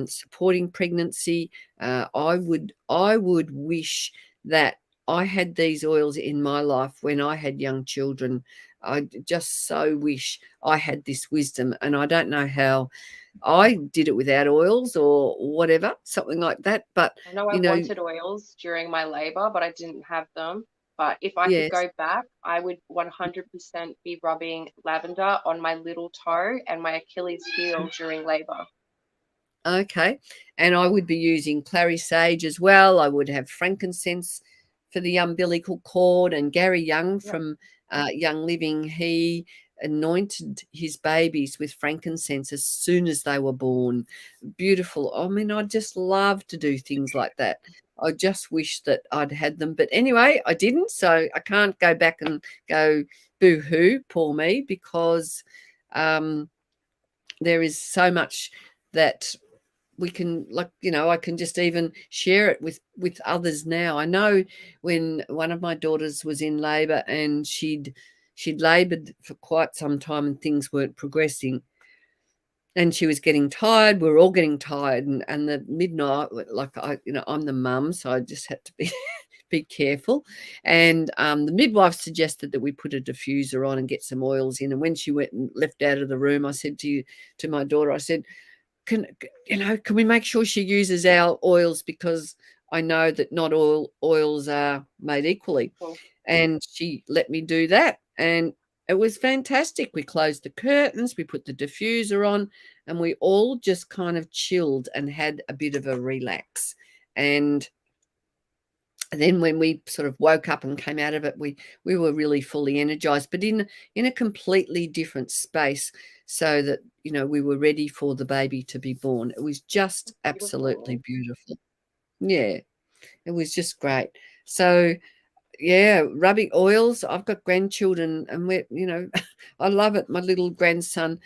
supporting pregnancy. I would wish that I had these oils in my life when I had young children. I just so wish I had this wisdom, and I don't know how I did it without oils or whatever, something like that. But, I know I wanted oils during my labor, but I didn't have them. But if I could yes. go back, I would 100% be rubbing lavender on my little toe and my Achilles heel during labor. Okay. And I would be using clary sage as well. I would have frankincense for the umbilical cord. And Gary Young from Young Living, he anointed his babies with frankincense as soon as they were born. Beautiful. I mean, I just love to do things like that. I just wish that I'd had them. But anyway, I didn't. So I can't go back and go boo-hoo, poor me, because there is so much that we can, I can just even share it with others now. I know when one of my daughters was in labor and she'd labored for quite some time and things weren't progressing, and she was getting tired. We're all getting tired, and the midnight, I'm the mum, so I just had to be careful. And the midwife suggested that we put a diffuser on and get some oils in. And when she went and left out of the room, I said to my daughter, I said, can we make sure she uses our oils, because I know that not all oils are made equally. Cool. And she let me do that, and it was fantastic. We closed the curtains, we put the diffuser on, and we all just kind of chilled and had a bit of a relax. And then when we sort of woke up and came out of it, we were really fully energized, but in a completely different space, so that we were ready for the baby to be born. It was just absolutely beautiful. Yeah, it was just great. So yeah, rubbing oils. I've got grandchildren, and I love it. My little grandson,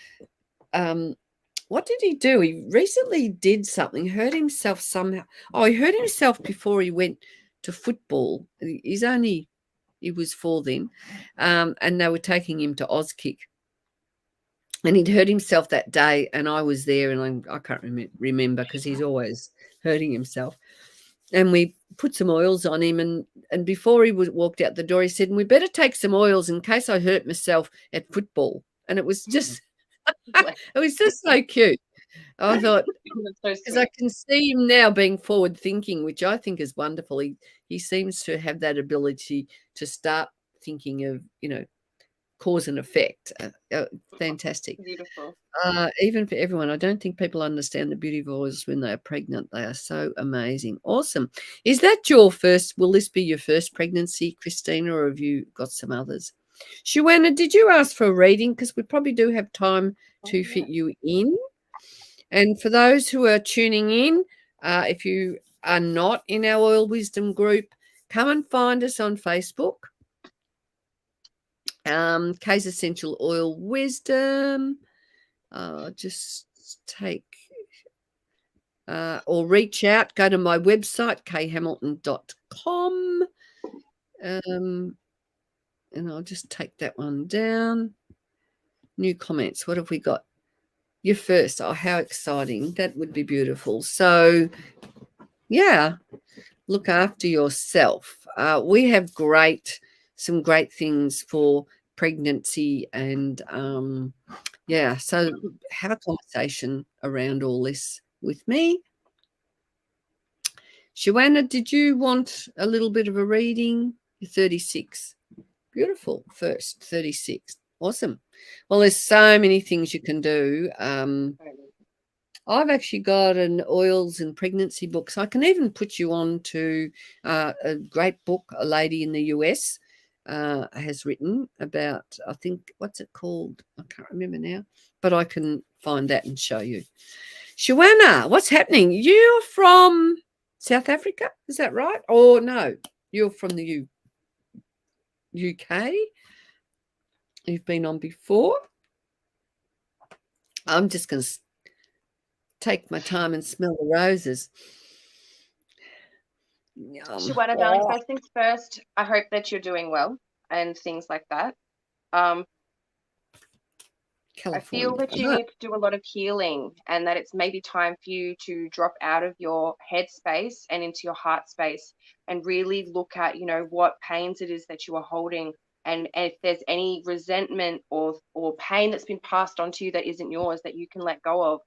what did he do? He recently did something, hurt himself somehow. Oh, he hurt himself before he went to football. He was 4 then, and they were taking him to Auskick. And he'd hurt himself that day, and I was there, and I can't remember, because he's always hurting himself. And we put some oils on him, and before he walked out the door, he said, we better take some oils in case I hurt myself at football. And it was just it was just so cute. I thought, because I can see him now being forward thinking, which I think is wonderful. He seems to have that ability to start thinking of cause and effect. Fantastic. Beautiful. Even for everyone. I don't think people understand the beauty of oils when they are pregnant. They are so amazing. Awesome. Will this be your first pregnancy, Christina, or have you got some others? Shuana, did you ask for a reading? Because we probably do have time to fit you in. And for those who are tuning in, if you are not in our Oil Wisdom group, come and find us on Facebook. Kay's Essential Oil Wisdom. Just take or reach out. Go to my website, khamilton.com. And I'll just take that one down. New comments. What have we got? You're first. Oh, how exciting. That would be beautiful. So, yeah, look after yourself. We have some great things for pregnancy and, yeah, so have a conversation around all this with me. Joanna, did you want a little bit of a reading? You're 36. Beautiful. First, 36. Awesome. Well, there's so many things you can do. I've actually got an oils and pregnancy book, so I can even put you on to a great book a lady in the US has written about, I think, what's it called? I can't remember now, but I can find that and show you. Joanna, what's happening? You're from South Africa, is that right? Or no, you're from the UK? You've been on before? I'm just going to take my time and smell the roses. Shawana, darling, first things first, I hope that you're doing well and things like that. I feel that you need to do a lot of healing and that it's maybe time for you to drop out of your head space and into your heart space and really look at, what pains it is that you are holding, and if there's any resentment or pain that's been passed on to you that isn't yours that you can let go of.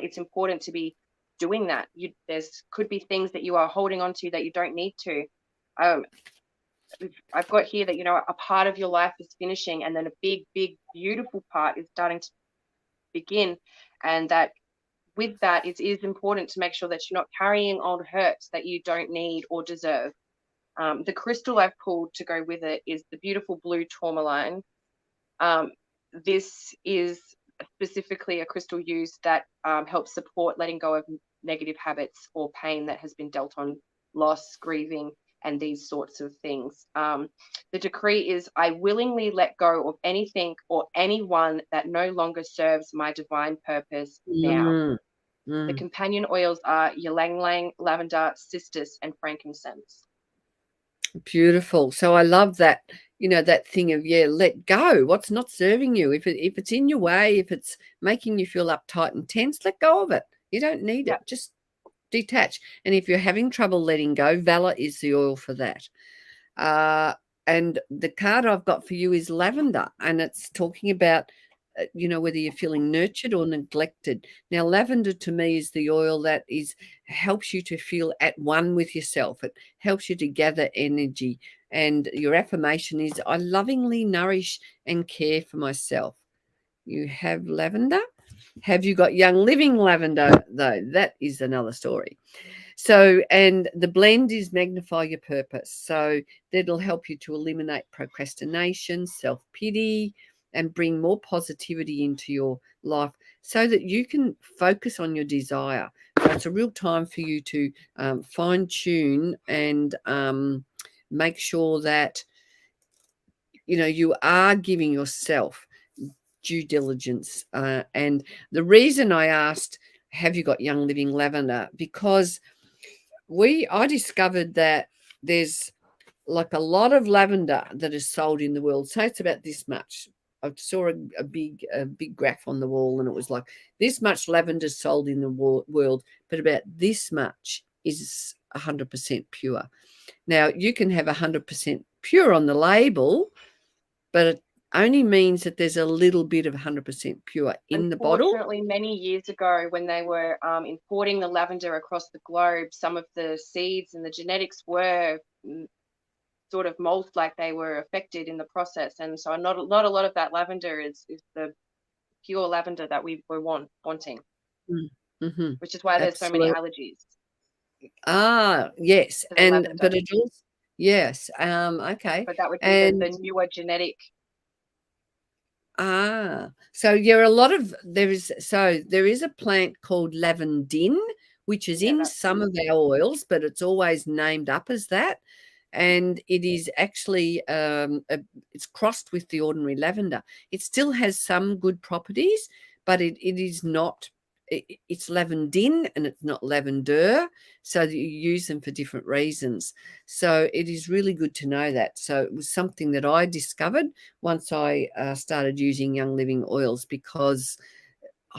It's important to be doing that. There's could be things that you are holding on to that you don't need to. I've got here that, a part of your life is finishing and then a big, big, beautiful part is starting to begin. And that with that, it is important to make sure that you're not carrying old hurts that you don't need or deserve. The crystal I've pulled to go with it is the beautiful blue tourmaline. This is specifically a crystal used that helps support letting go of negative habits or pain that has been dealt on, loss, grieving, and these sorts of things. The decree is, I willingly let go of anything or anyone that no longer serves my divine purpose now. The companion oils are ylang ylang, lavender, cistus, and frankincense. Beautiful. So I love that, that thing of, let go. What's not serving you? If it's in your way, if it's making you feel uptight and tense, let go of it. You don't need it. Just detach. And if you're having trouble letting go, Valor is the oil for that. And the card I've got for you is lavender, and it's talking about, whether you're feeling nurtured or neglected. Now, lavender to me is the oil that helps you to feel at one with yourself. It helps you to gather energy. And your affirmation is, I lovingly nourish and care for myself. You have lavender. Have you got Young Living lavender, though? That is another story. So, and the blend is Magnify Your Purpose. So that'll help you to eliminate procrastination, self-pity, and bring more positivity into your life so that you can focus on your desire. So it's a real time for you to fine-tune and make sure that, you are giving yourself due diligence. And the reason I asked, have you got Young Living lavender? Because I discovered that there's like a lot of lavender that is sold in the world. So it's about this much. I saw a big graph on the wall, and it was like this much lavender sold in the world, but about this much is 100% pure. Now, you can have 100% pure on the label, but it only means that there's a little bit of 100% pure in the bottle. Unfortunately, many years ago, when they were importing the lavender across the globe, some of the seeds and the genetics were sort of most like they were affected in the process, and so not a lot of that lavender is the pure lavender that we were wanting, which is why there's so many allergies. Yes, but it also, yes, okay, but that would be the newer genetic. So there is a plant called lavandin, which is in some of our oils, but it's always named up as that. And it is actually it's crossed with the ordinary lavender. It still has some good properties, but it is not. It's lavandin and it's not lavender, so that you use them for different reasons. So it is really good to know that. So it was something that I discovered once I started using Young Living oils, because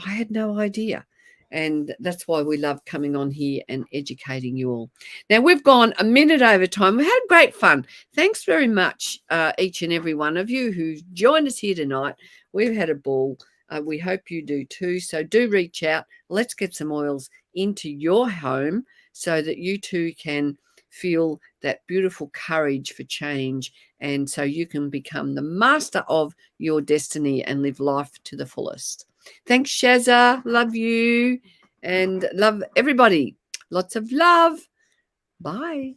I had no idea. And that's why we love coming on here and educating you all. Now, we've gone a minute over time. We had great fun. Thanks very much, each and every one of you who joined us here tonight. We've had a ball. We hope you do too. So do reach out. Let's get some oils into your home so that you too can feel that beautiful courage for change, and so you can become the master of your destiny and live life to the fullest. Thanks, Shazza. Love you and love everybody. Lots of love. Bye.